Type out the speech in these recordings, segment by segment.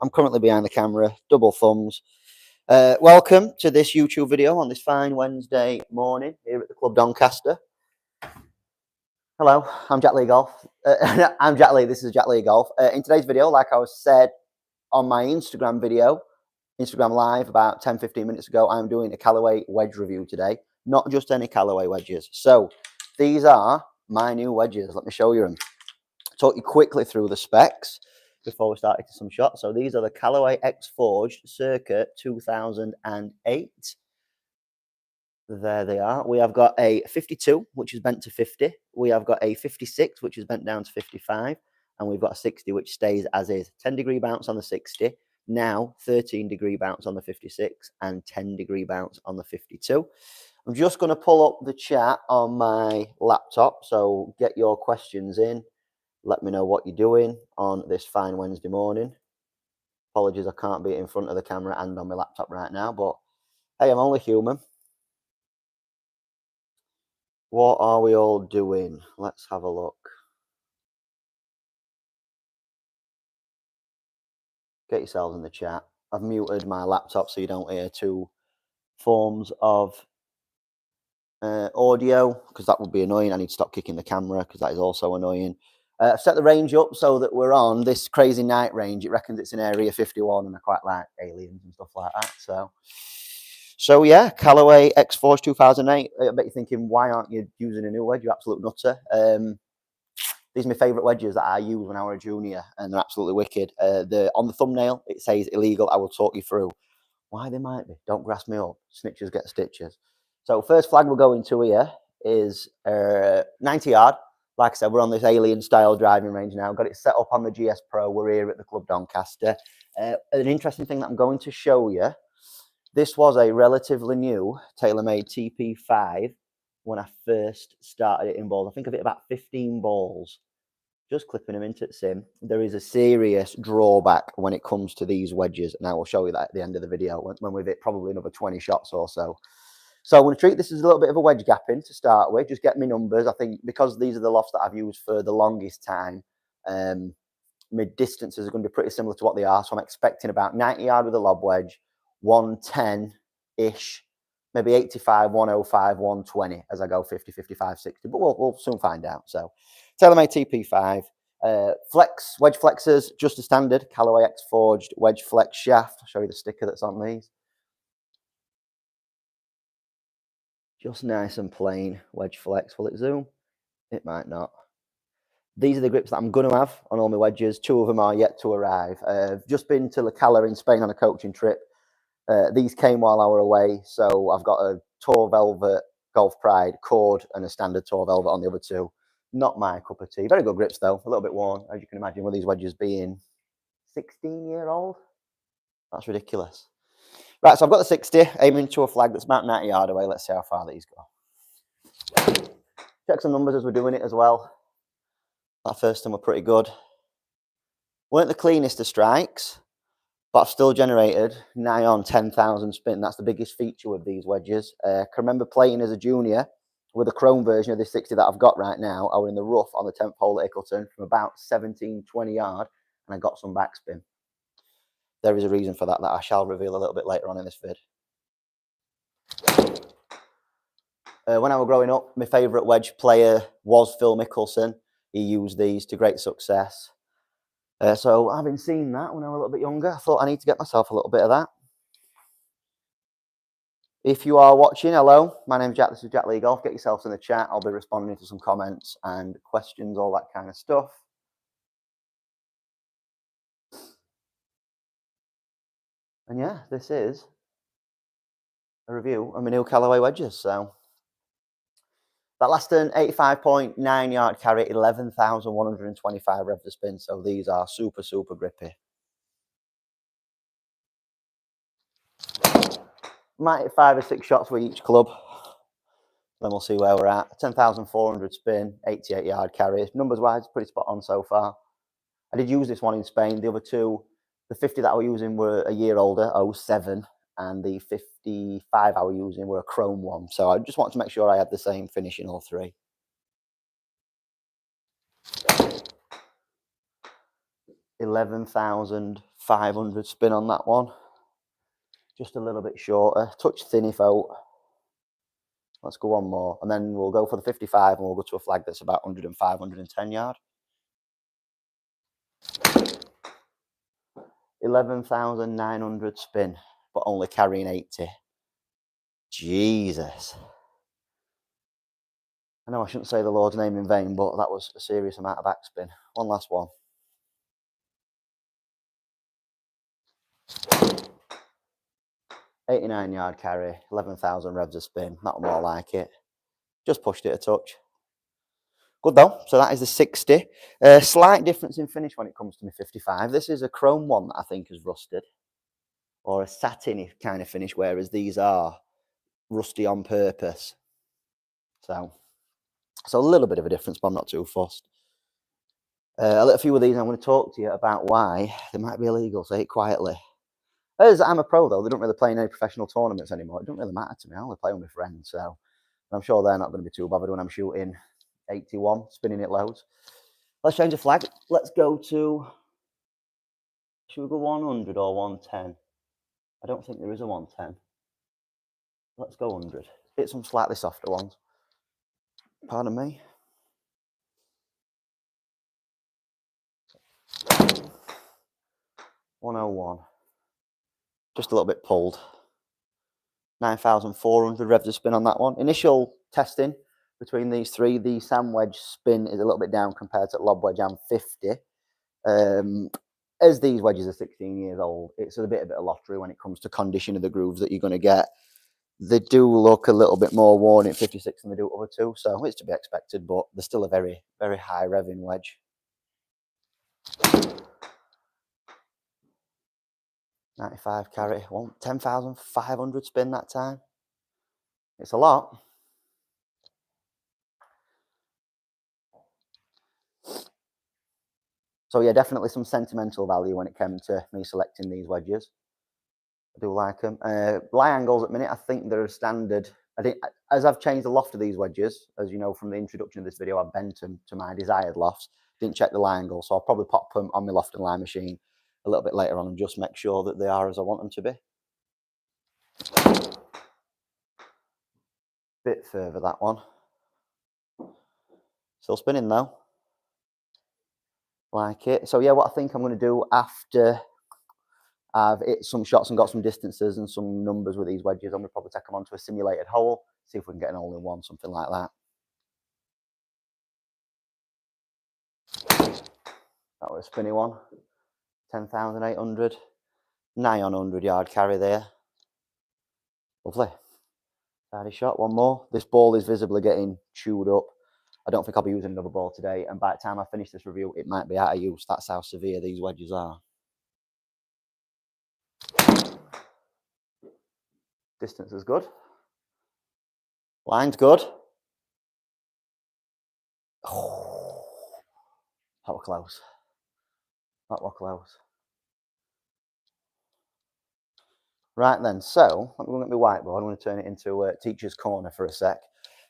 I'm currently behind the camera, double thumbs. Welcome to this YouTube video on this fine Wednesday morning here at the Club Doncaster. Hello, I'm Jack Lee Golf. I'm Jack Lee, this is Jack Lee Golf. In today's video, like I was said on my Instagram Live about 10-15 minutes ago, I'm doing a Callaway wedge review today. Not just any Callaway wedges. So these are my new wedges. Let me show you them. Talk you quickly through the specs before we start into some shots. So these are the Callaway X Forged circa 2008. There they are. We have got a 52, which is bent to 50. We have got a 56, which is bent down to 55. And we've got a 60, which stays as is. 10-degree bounce on the 60. Now 13-degree bounce on the 56 and 10-degree bounce on the 52. I'm just going to pull up the chat on my laptop. So get your questions in. Let me know what you're doing on this fine Wednesday morning. Apologies, I can't be in front of the camera and on my laptop right now, but hey, I'm only human. What are we all doing? Let's have a look. Get yourselves in the chat. I've muted my laptop so you don't hear two forms of audio, because that would be annoying. I need to stop kicking the camera because that is also annoying. I've set the range up so that we're on this crazy night range. It reckons it's in area 51, and I quite like aliens and stuff like that. So yeah, Callaway X Forge 2008. I bet you're thinking, why aren't you using a new wedge? You absolute nutter. These are my favourite wedges that I used when I was a junior, and they're absolutely wicked. On the thumbnail, it says illegal. I will talk you through why they might be. Don't grass me up. Snitches get stitches. So first flag we're going to here is 90 yard. Like I said, we're on this alien-style driving range now. Got it set up on the GS Pro. We're here at the Club Doncaster. An interesting thing that I'm going to show you. This was a relatively new TaylorMade TP5 when I first started it in balls. I think I've hit about 15 balls. Just clipping them into the sim. There is a serious drawback when it comes to these wedges. And I will show you that at the end of the video when we've hit probably another 20 shots or so. So I'm going to treat this as a little bit of a wedge gapping to start with. Just get me numbers. I think because these are the lofts that I've used for the longest time, my distances are going to be pretty similar to what they are. So I'm expecting about 90 yard with a lob wedge, 110-ish, maybe 85, 105, 120 as I go 50, 55, 60. But we'll soon find out. So TaylorMade TP5. Wedge flexors, just a standard Callaway X Forged wedge flex shaft. I'll show you the sticker that's on these. Just nice and plain wedge flex. Will it zoom? It might not. These are the grips that I'm going to have on all my wedges. Two of them are yet to arrive. Just been to La Cala in Spain on a coaching trip. These came while I were away. So I've got a Tour Velvet Golf Pride cord and a standard Tour Velvet on the other two. Not my cup of tea. Very good grips though. A little bit worn, as you can imagine, with these wedges being 16-year-old. That's ridiculous. Right, so I've got the 60, aiming to a flag that's about 90 yard away. Let's see how far these go. Check some numbers as we're doing it as well. That first time were pretty good. Weren't the cleanest of strikes, but I've still generated nigh on 10,000 spin. That's the biggest feature with these wedges. I can remember playing as a junior with a chrome version of this 60 that I've got right now. I was in the rough on the 10th hole at Ickleton from about 17, 20 yard, and I got some backspin. There is a reason for that I shall reveal a little bit later on in this vid. When I was growing up, my favourite wedge player was Phil Mickelson. He used these to great success. So having seen that when I was a little bit younger, I thought I need to get myself a little bit of that. If you are watching, hello, my name's Jack, this is Jack Lee Golf. Get yourselves in the chat. I'll be responding to some comments and questions, all that kind of stuff. And yeah, this is a review of my new Callaway wedges. So that last 85.9 yard carry, 11,125 revs of spin. So these are super, super grippy. Might hit 5 or 6 shots with each club. Then we'll see where we're at. 10,400 spin, 88 yard carry. Numbers wise, pretty spot on so far. I did use this one in Spain. The other two, the 50 that I was using were a year older, 07, and the 55 I was using were a chrome one. So I just wanted to make sure I had the same finish in all three. $11,400 500 spin on that one. Just a little bit shorter. Touch thinny folk. Let's go one more. And then we'll go for the 55 and we'll go to a flag that's about 105, 110 yard. 11,900 spin, but only carrying 80. Jesus. I know I shouldn't say the Lord's name in vain, but that was a serious amount of backspin. One last one. $89 yard carry, 11,000 revs of spin. Not more like it. Just pushed it a touch. Good though. So that is the 60. Slight difference in finish when it comes to my 55. This is a chrome one that I think is rusted, or a satiny kind of finish, whereas these are rusty on purpose. So a little bit of a difference, but I'm not too fussed. A few of these I'm going to talk to you about why they might be illegal. Say it quietly. As I'm a pro though, they don't really play in any professional tournaments anymore. It doesn't really matter to me. I only play with my friends, so I'm sure they're not going to be too bothered when I'm shooting 81, spinning it loads. Let's change the flag. Let's go to, should we go 100 or 110? I don't think there is a 110. Let's go 100. Hit some slightly softer ones. Pardon me. $101. Just a little bit pulled. 9,400 revs of spin on that one. Initial testing between these three, the Sam Wedge spin is a little bit down compared to Lob Wedge and 50. As these wedges are 16 years old, it's a bit of a lottery when it comes to condition of the grooves that you're going to get. They do look a little bit more worn at 56 than they do at other two, so it's to be expected, but they're still a very, very high revving wedge. 95 carry, 10,500 spin that time. It's a lot. So yeah, definitely some sentimental value when it came to me selecting these wedges. I do like them. Lie angles at the minute, I think they're standard. I think as I've changed the loft of these wedges, as you know from the introduction of this video, I've bent them to my desired lofts. Didn't check the lie angle, so I'll probably pop them on my loft and lie machine a little bit later on and just make sure that they are as I want them to be. Bit further that one. Still spinning though. Like it. So yeah, what I think I'm going to do after I've hit some shots and got some distances and some numbers with these wedges, I'm going to probably take them onto a simulated hole, see if we can get an hole-in-one, something like that. That was a spinny one. 10,800. Nigh on 100 yard carry there. Lovely. Tidy shot, one more. This ball is visibly getting chewed up. I don't think I'll be using another ball today, and by the time I finish this review, it might be out of use. That's how severe these wedges are. Distance is good. Line's good. Oh, that was close. That was close. Right then, so I'm going to get my whiteboard. I'm going to turn it into a teacher's corner for a sec.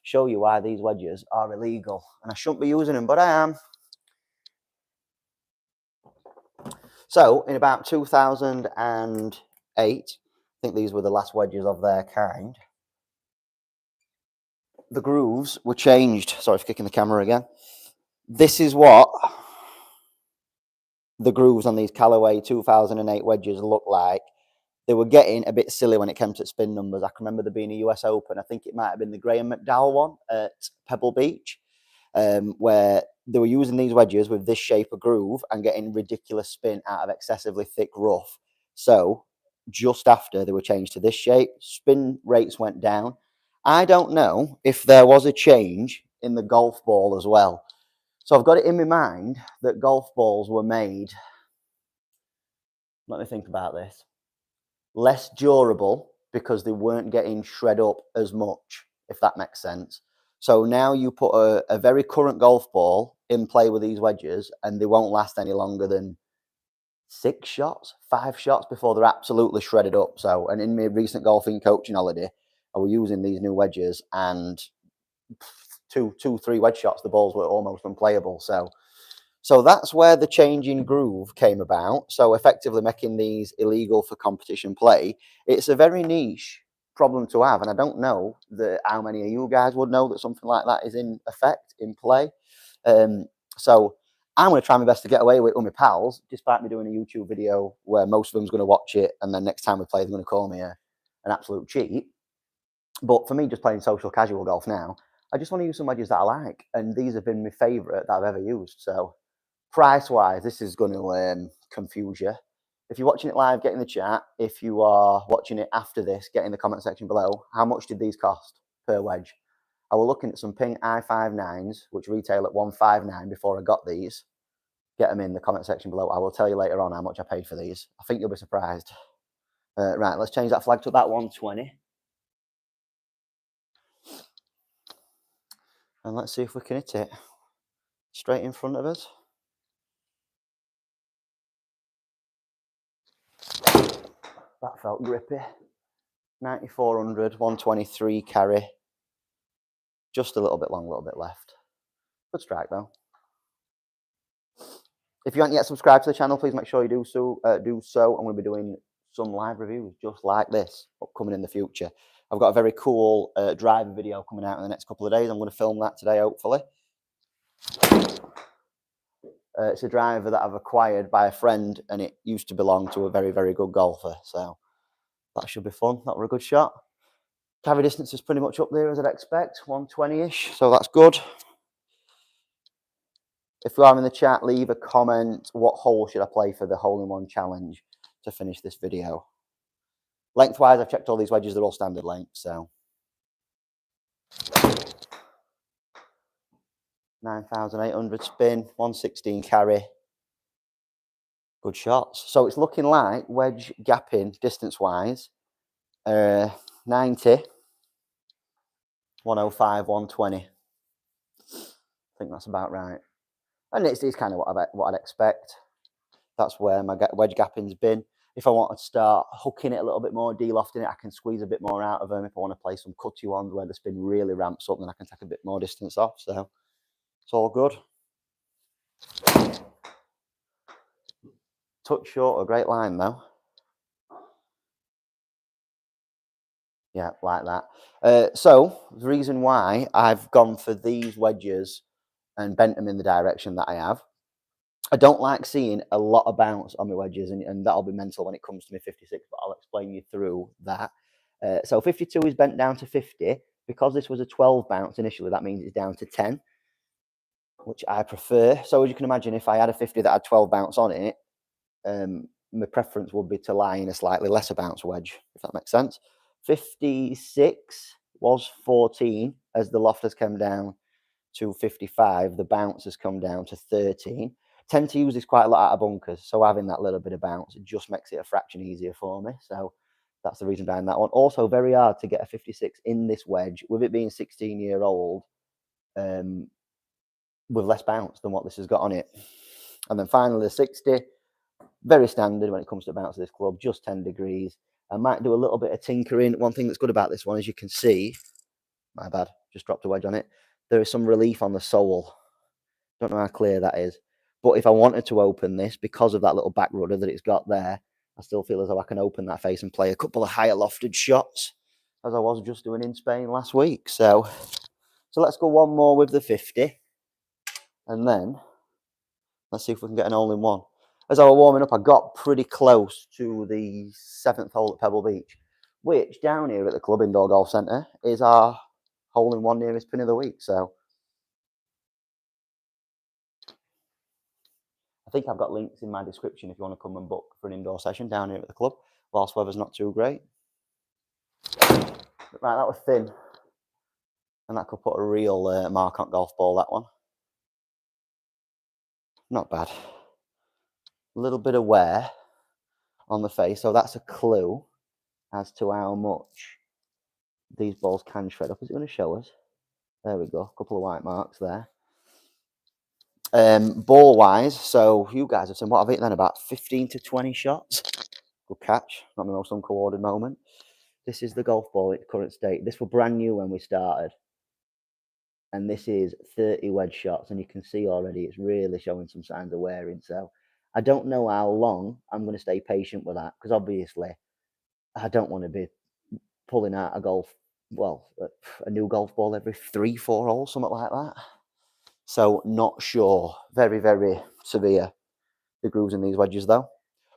Show you why these wedges are illegal. And I shouldn't be using them, but I am. So, in about 2008, I think these were the last wedges of their kind, the grooves were changed. Sorry for kicking the camera again. This is what the grooves on these Callaway 2008 wedges look like. They were getting a bit silly when it came to spin numbers. I can remember there being a US Open. I think it might have been the Graham McDowell one at Pebble Beach, where they were using these wedges with this shape of groove and getting ridiculous spin out of excessively thick rough. So just after they were changed to this shape, spin rates went down. I don't know if there was a change in the golf ball as well. So I've got it in my mind that golf balls were made, let me think about this, less durable because they weren't getting shred up as much, if that makes sense. So now you put a very current golf ball in play with these wedges and they won't last any longer than 6 shots, 5 shots before they're absolutely shredded up. So, and in my recent golfing coaching holiday, I was using these new wedges and 2, 3 wedge shots, the balls were almost unplayable. So So that's where the change in groove came about. So effectively making these illegal for competition play. It's a very niche problem to have, and I don't know how many of you guys would know that something like that is in effect in play. So I'm going to try my best to get away with my pals, despite me doing a YouTube video where most of them's going to watch it, and then next time we play, they're going to call me an absolute cheat. But for me, just playing social casual golf now, I just want to use some wedges that I like, and these have been my favourite that I've ever used. So price-wise, this is going to confuse you. If you're watching it live, get in the chat. If you are watching it after this, get in the comment section below. How much did these cost per wedge? I was looking at some ping I59s, which retail at 159 before I got these. Get them in the comment section below. I will tell you later on how much I paid for these. I think you'll be surprised. Right, let's change that flag to about 120. And let's see if we can hit it straight in front of us. That felt grippy. 9400, 123 carry. Just a little bit long, a little bit left. Good strike though. If you haven't yet subscribed to the channel, please make sure you do so. I'm going to be doing some live reviews just like this upcoming in the future. I've got a very cool driving video coming out in the next couple of days. I'm going to film that today, hopefully. It's a driver that I've acquired by a friend, and it used to belong to a very, very good golfer. So that should be fun. That were a good shot. Carry distance is pretty much up there as I'd expect, 120-ish. So that's good. If you are in the chat, leave a comment. What hole should I play for the hole-in-one challenge to finish this video? Lengthwise, I've checked all these wedges. They're all standard length, so 9,800 spin, 116 carry. Good shots. So it's looking like wedge gapping distance-wise, 90, 105, 120. I think that's about right. And it's kind of what I'd expect. That's where my wedge gapping's been. If I want to start hooking it a little bit more, de-lofting it, I can squeeze a bit more out of them. If I want to play some cutty ones where the spin really ramps up, then I can take a bit more distance off. So it's all good. Touch short, a great line though. Yeah, like that. So the reason why I've gone for these wedges and bent them in the direction that I have, I don't like seeing a lot of bounce on my wedges, and that'll be mental when it comes to my 56, but I'll explain you through that. So 52 is bent down to 50. Because this was a 12 bounce initially, that means it's down to 10, which I prefer. So as you can imagine, if I had a 50 that had 12 bounce on it, my preference would be to lie in a slightly lesser bounce wedge, if that makes sense. 56 was 14. As the loft has come down to 55, the bounce has come down to 13. Tend to use this quite a lot out of bunkers, so having that little bit of bounce, it just makes it a fraction easier for me. So that's the reason behind that one. Also very hard to get a 56 in this wedge, with it being 16-year-old, with less bounce than what this has got on it. And then finally the 60, very standard when it comes to bounce of this club, just 10 degrees. I might do a little bit of tinkering. One thing that's good about this one, as you can see, my bad, just dropped a wedge on it, there is some relief on the sole. Don't know how clear that is. But if I wanted to open this, because of that little back rudder that it's got there, I still feel as though I can open that face and play a couple of higher lofted shots, as I was just doing in Spain last week. So let's go one more with the 50. And then let's see if we can get an hole-in-one. As I was warming up, I got pretty close to the 7th hole at Pebble Beach, which down here at the club indoor golf centre is our hole-in-one nearest pin of the week. So I think I've got links in my description if you want to come and book for an indoor session down here at the club, whilst weather's not too great. Right, that was thin. And that could put a real mark on golf ball, that one. Not bad. A little bit of wear on the face, so that's a clue as to how much these balls can shred up. Is it going to show us? There we go, a couple of white marks there. Ball wise, so you guys have seen what I've hit then, about 15 to 20 shots. Good catch, not the most uncorded moment. This is the golf ball in its current state. This was brand new when we started. and this is 30 wedge shots, and you can see already it's really showing some signs of wearing. So I don't know how long I'm going to stay patient with that, because obviously I don't want to be pulling out a new golf ball every 3-4 holes, something like that. So not sure. Very, very severe, the grooves in these wedges though.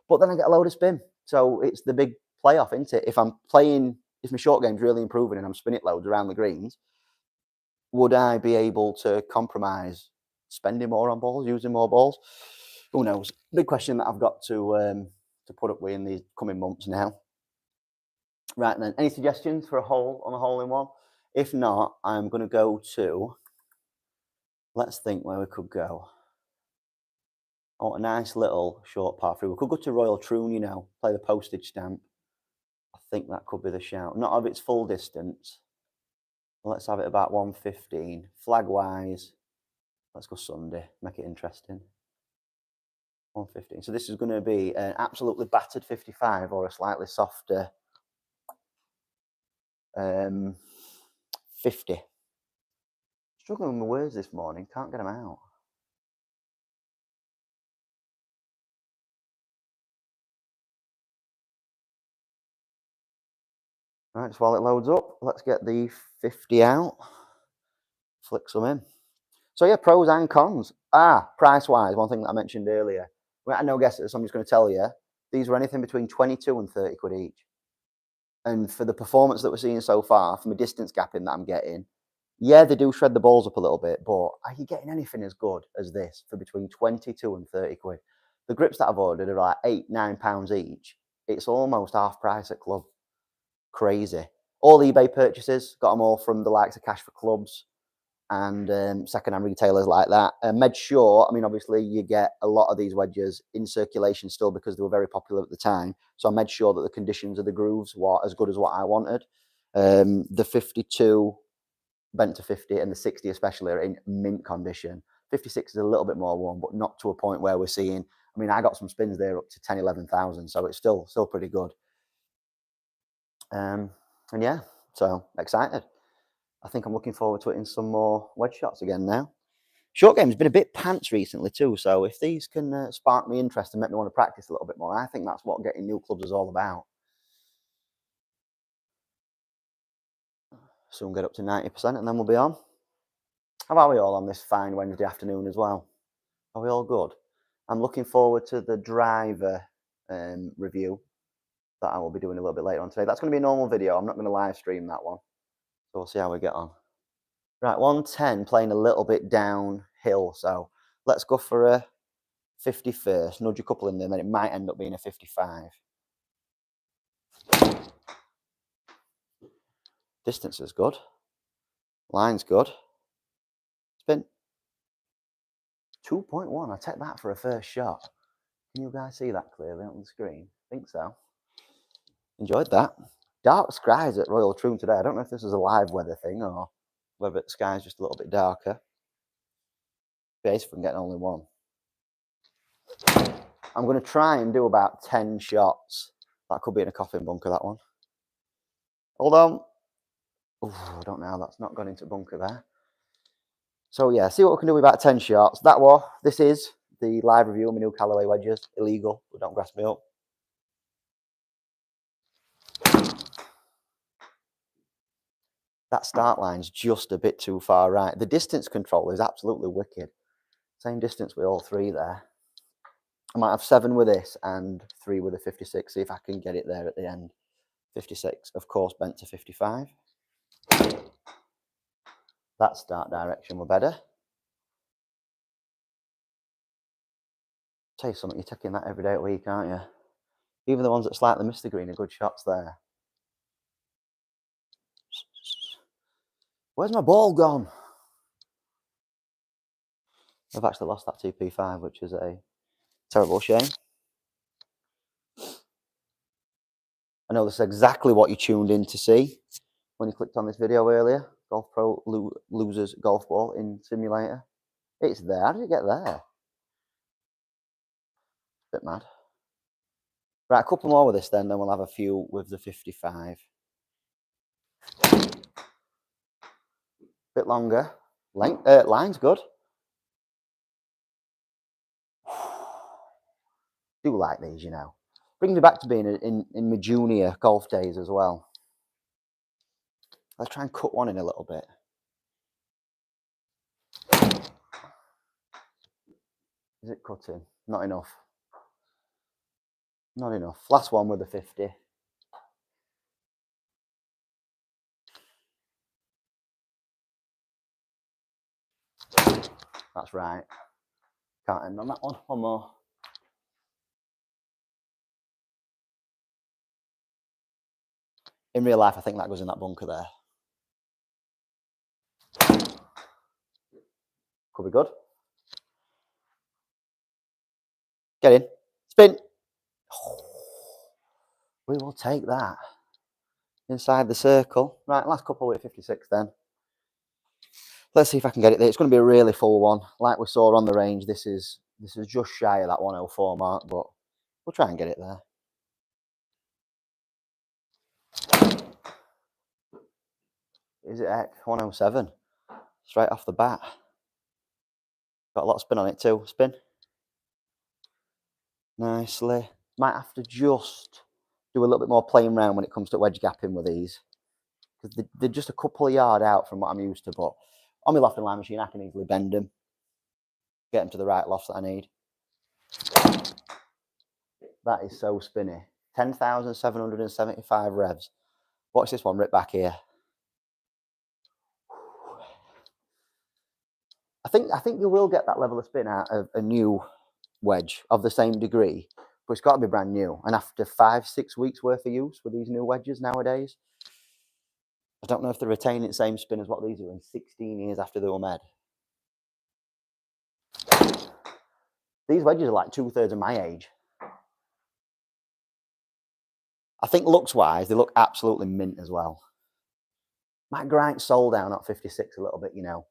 But then I get a load of spin. So it's the big playoff, isn't it? If my short game's really improving and I'm spinning it loads around the greens, would I be able to compromise spending more on balls, using more balls? Who knows? Big question that I've got to put up with in these coming months now. Right then, any suggestions for a hole-in-one? If not, I'm going to go to, let's think where we could go. Oh, a nice little short par 3. We could go to Royal Troon, play the postage stamp. I think that could be the shout. Not of its full distance. Let's have it about 115. Flag-wise, let's go Sunday, make it interesting. 115. So this is going to be an absolutely battered 55 or a slightly softer 50. Struggling with my words this morning, can't get them out. Right, so while it loads up, let's get the 50 out. Flick some in. So yeah, pros and cons. Price-wise, one thing that I mentioned earlier. I had no guesses, so I'm just going to tell you. These were anything between 22 and 30 quid each. And for the performance that we're seeing so far, from a distance gapping that I'm getting, yeah, they do shred the balls up a little bit, but are you getting anything as good as this for between 22 and 30 quid? The grips that I've ordered are like £8-9 each. It's almost half price at club. Crazy. All eBay purchases, got them all from the likes of Cash for Clubs and second-hand retailers like that. Made sure, obviously you get a lot of these wedges in circulation still because they were very popular at the time. So I made sure that the conditions of the grooves were as good as what I wanted. The 52 bent to 50 and the 60 especially are in mint condition. 56 is a little bit more worn, but not to a point where we're seeing, I got some spins there up to 10, 11,000, so it's still pretty good. And yeah, so excited. I think I'm looking forward to hitting some more wedge shots again now. Short game's been a bit pants recently too, so if these can spark me interest and make me want to practice a little bit more, I think that's what getting new clubs is all about. Soon get up to 90% and then we'll be on. How are we all on this fine Wednesday afternoon as well? Are we all good? I'm looking forward to the driver review that I will be doing a little bit later on today. That's going to be a normal video. I'm not going to live stream that one. So we'll see how we get on. Right, 110 playing a little bit downhill. So let's go for a 50 first. Nudge a couple in there, then it might end up being a 55. Distance is good. Line's good. Spin. 2.1. I take that for a first shot. Can you guys see that clearly on the screen? I think so. Enjoyed that. Dark skies at Royal Troon today. I don't know if this is a live weather thing or whether the sky's just a little bit darker. Base from getting only one. I'm going to try and do about 10 shots. That could be in a coffin bunker, that one. Hold on. I don't know. That's not gone into bunker there. So yeah, see what we can do with about 10 shots. This is the live review of my new Callaway wedges. Illegal, but don't grass me up. That start line's just a bit too far right. The distance control is absolutely wicked. Same distance with all three there. I might have 7 with this and 3 with a 56. See if I can get it there at the end. 56, of course, bent to 55. That start direction were better. Tell you something, you're taking that every day of the week, aren't you? Even the ones that slightly miss the green are good shots there. Where's my ball gone? I've actually lost that TP5, which is a terrible shame. I know this is exactly what you tuned in to see when you clicked on this video earlier. Golf Pro loses golf ball in simulator. It's there. How did it get there? Bit mad. Right, a couple more with this then we'll have a few with the 55. Bit longer. Line's good. Do like these, you know. Brings me back to being in my junior golf days as well. Let's try and cut one in a little bit. Is it cutting? Not enough. Not enough. Last one with the 50. That's right. Can't end on that one. One more. In real life, I think that goes in that bunker there. Could be good. Get in. Spin. We will take that. Inside the circle. Right, last couple with 56 then. Let's see if I can get it there. It's going to be a really full one. Like we saw on the range, this is just shy of that 104 mark, but we'll try and get it there. Is it heck? 107. Straight off the bat. Got a lot of spin on it too. Spin. Nicely. Might have to just do a little bit more playing around when it comes to wedge gapping with these. Because they're just a couple of yards out from what I'm used to, but on my loft and line machine, I can easily bend them. Get them to the right lofts that I need. That is so spinny. 10,775 revs. Watch this one rip back here. I think you will get that level of spin out of a new wedge of the same degree, but it's got to be brand new. And after 5-6 weeks worth of use with these new wedges nowadays, I don't know if they're retaining the same spin as what these are in 16 years after they were made. These wedges are like 2/3 of my age. I think looks-wise, they look absolutely mint as well. Might grind sole down at 56 a little bit, you know.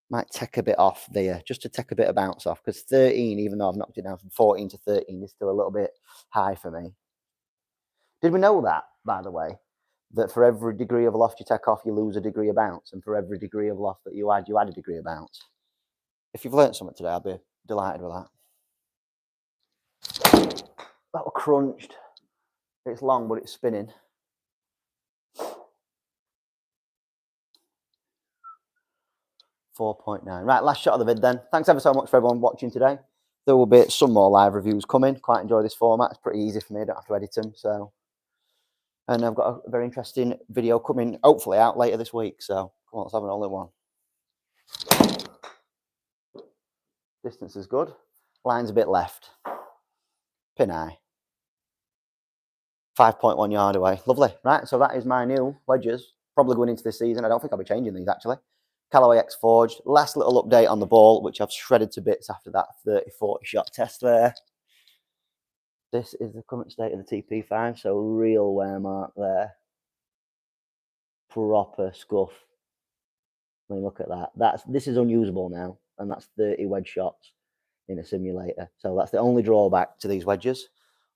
Might take a bit off there, just to take a bit of bounce off, because 13, even though I've knocked it down from 14 to 13, is still a little bit high for me. Did we know that, by the way, that for every degree of loft you take off, you lose a degree of bounce, and for every degree of loft that you add a degree of bounce? If you've learned something today, I'll be delighted with that. That was crunched. It's long, but it's spinning. 4.9. Right, last shot of the vid then. Thanks ever so much for everyone watching today. There will be some more live reviews coming. Quite enjoy this format. It's pretty easy for me. I don't have to edit them. So, and I've got a very interesting video coming, hopefully out later this week. So, come on, let's have an all-in-one. Distance is good. Line's a bit left. Pin eye. 5.1 yard away. Lovely. Right, so that is my new wedges. Probably going into this season. I don't think I'll be changing these actually. Callaway X Forged. Last little update on the ball, which I've shredded to bits after that 30-40 shot test there. This is the current state of the TP5, so real wear mark there. Proper scuff. I mean, look at that. This is unusable now, and that's 30 wedge shots in a simulator. So that's the only drawback to these wedges,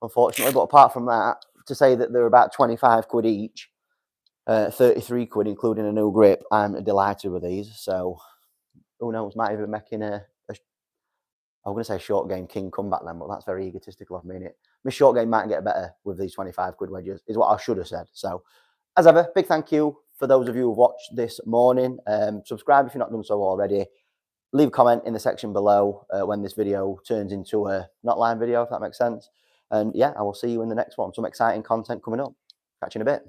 unfortunately. But apart from that, to say that they're about 25 quid each, 33 quid including a new grip, I'm delighted with these. So who knows, might even making I'm going to say short game king comeback then, but that's very egotistical of me. My short game might get better with these 25 quid wedges, is what I should have said. So as ever, big thank you for those of you who've watched this morning. Subscribe if you've not done so already. Leave a comment in the section below when this video turns into a not live video, if that makes sense. And yeah, I will see you in the next one. Some exciting content coming up. Catch you in a bit.